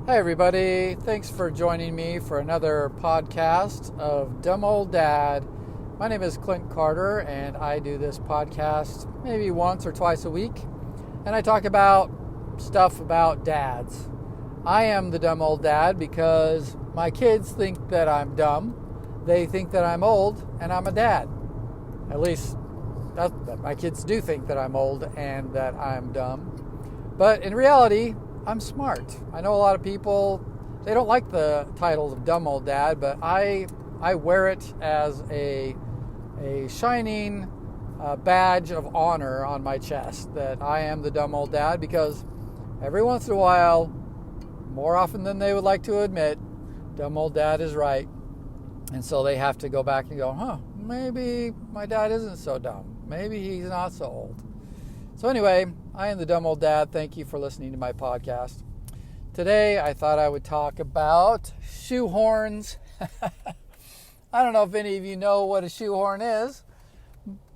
Hi, everybody. Thanks for joining me for another podcast of Dumb Old Dad. My name is Clint Carter, and I do this podcast maybe once or twice a week. And I talk about stuff about dads. I am the dumb old dad because my kids think that I'm dumb. They think that I'm old and I'm a dad. At least my kids do think that I'm old and that I'm dumb. But in reality, I'm smart. I know a lot of people, they don't like the title of dumb old dad, but I wear it as a shining badge of honor on my chest that I am the dumb old dad, because every once in a while, more often than they would like to admit, dumb old dad is right. And so they have to go back and go, maybe my dad isn't so dumb. Maybe he's not so old. So anyway, I am the dumb old dad. Thank you for listening to my podcast. Today, I thought I would talk about shoehorns. I don't know if any of you know what a shoehorn is,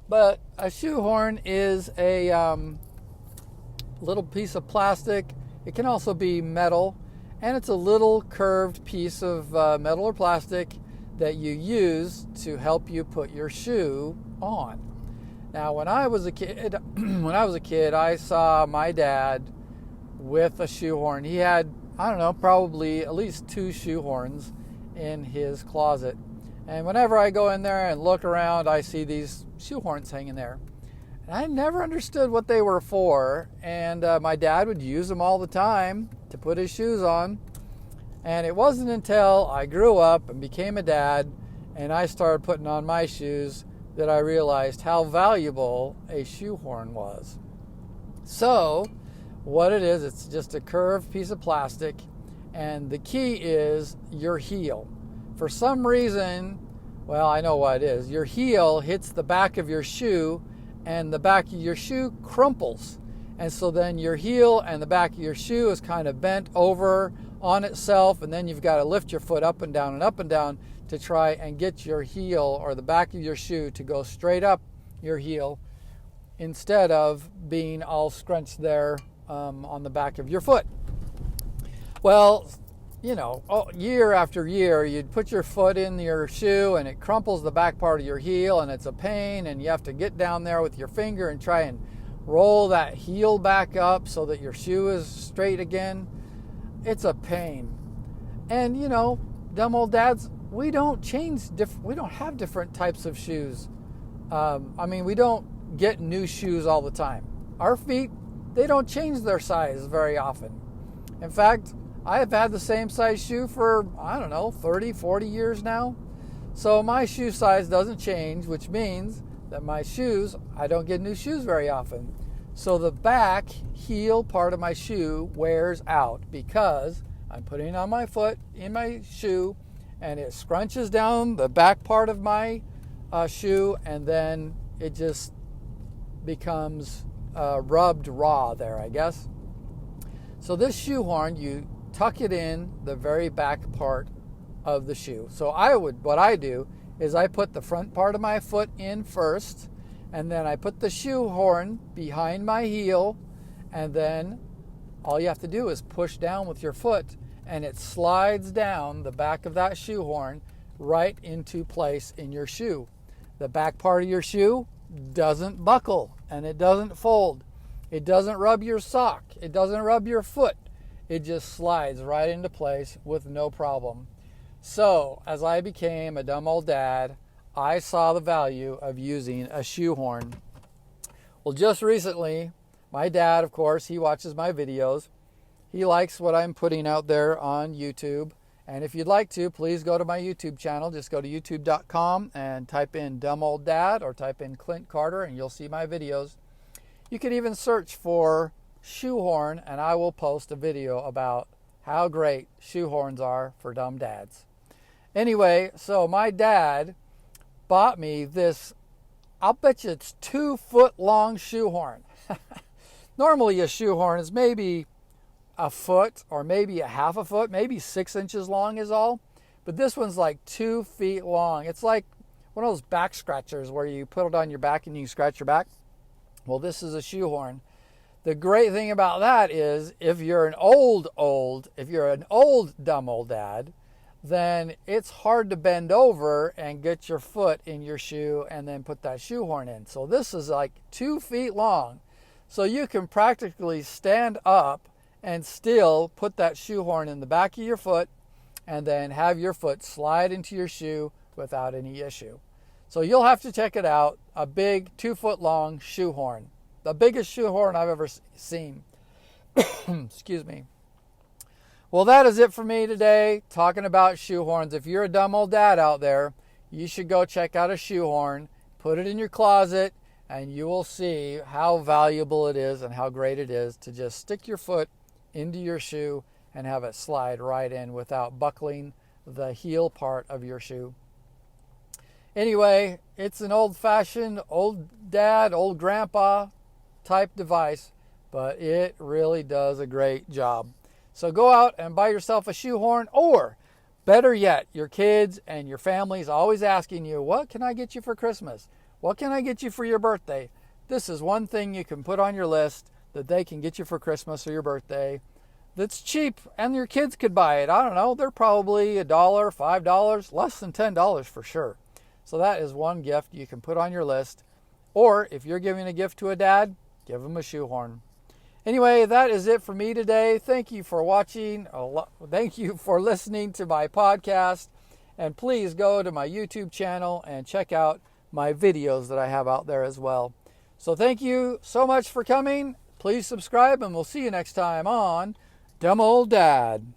but a shoehorn is a little piece of plastic. It can also be metal, and it's a little curved piece of metal or plastic that you use to help you put your shoe on. Now, when I was a kid, I saw my dad with a shoehorn. He had, probably at least 2 shoehorns in his closet. And whenever I go in there and look around, I see these shoehorns hanging there. And I never understood what they were for. And my dad would use them all the time to put his shoes on. And it wasn't until I grew up and became a dad and I started putting on my shoes that I realized how valuable a shoehorn was. So, what it is, it's just a curved piece of plastic, and the key is your heel. For some reason, well, I know what it is. Your heel hits the back of your shoe, and the back of your shoe crumples. And so then your heel and the back of your shoe is kind of bent over on itself, and then you've got to lift your foot up and down to try and get your heel or the back of your shoe to go straight up your heel instead of being all scrunched there on the back of your foot. Well, year after year, you'd put your foot in your shoe and it crumples the back part of your heel, and it's a pain, and you have to get down there with your finger and try and roll that heel back up so that your shoe is straight again. It's a pain. And, dumb old dads, we don't have different types of shoes. We don't get new shoes all the time. Our feet, they don't change their size very often. In fact, I have had the same size shoe for, 30, 40 years now. So my shoe size doesn't change, which means that my shoes, I don't get new shoes very often. So the back heel part of my shoe wears out because I'm putting on my foot in my shoe, and it scrunches down the back part of my shoe, and then it just becomes rubbed raw there, I guess. So this shoehorn, you tuck it in the very back part of the shoe. So what I do is I put the front part of my foot in first, and then I put the shoehorn behind my heel, and then all you have to do is push down with your foot, and it slides down the back of that shoehorn right into place in your shoe. The back part of your shoe doesn't buckle, and it doesn't fold. It doesn't rub your sock. It doesn't rub your foot. It just slides right into place with no problem. So, as I became a dumb old dad, I saw the value of using a shoehorn. Well, just recently, my dad, of course, he watches my videos. He likes what I'm putting out there on YouTube. And if you'd like to, please go to my YouTube channel. Just go to youtube.com and type in Dumb Old Dad or type in Clint Carter, and you'll see my videos. You can even search for shoehorn, and I will post a video about how great shoehorns are for dumb dads. Anyway, so my dad bought me this, I'll bet you it's 2-foot long shoehorn. Normally a shoehorn is maybe a foot or maybe a half a foot, maybe 6 inches long is all. But this one's like 2 feet long. It's like one of those back scratchers where you put it on your back and you scratch your back. Well, this is a shoehorn. The great thing about that is if you're an old dumb old dad, then it's hard to bend over and get your foot in your shoe and then put that shoehorn in. So this is like 2 feet long. So you can practically stand up and still put that shoehorn in the back of your foot and then have your foot slide into your shoe without any issue. So you'll have to check it out. A big 2 foot long shoehorn. The biggest shoehorn I've ever seen. Excuse me. Well, that is it for me today, talking about shoehorns. If you're a dumb old dad out there, you should go check out a shoehorn, put it in your closet, and you will see how valuable it is and how great it is to just stick your foot into your shoe and have it slide right in without buckling the heel part of your shoe. Anyway, it's an old-fashioned, old dad, old grandpa type device, but it really does a great job. So go out and buy yourself a shoehorn, or better yet, your kids and your family is always asking you, what can I get you for Christmas? What can I get you for your birthday? This is one thing you can put on your list that they can get you for Christmas or your birthday that's cheap, and your kids could buy it. I don't know, they're probably $1, $5, less than $10 for sure. So that is one gift you can put on your list. Or if you're giving a gift to a dad, give him a shoehorn. Anyway, that is it for me today. Thank you for watching. Thank you for listening to my podcast. And please go to my YouTube channel and check out my videos that I have out there as well. So thank you so much for coming. Please subscribe, and we'll see you next time on Dumb Old Dad.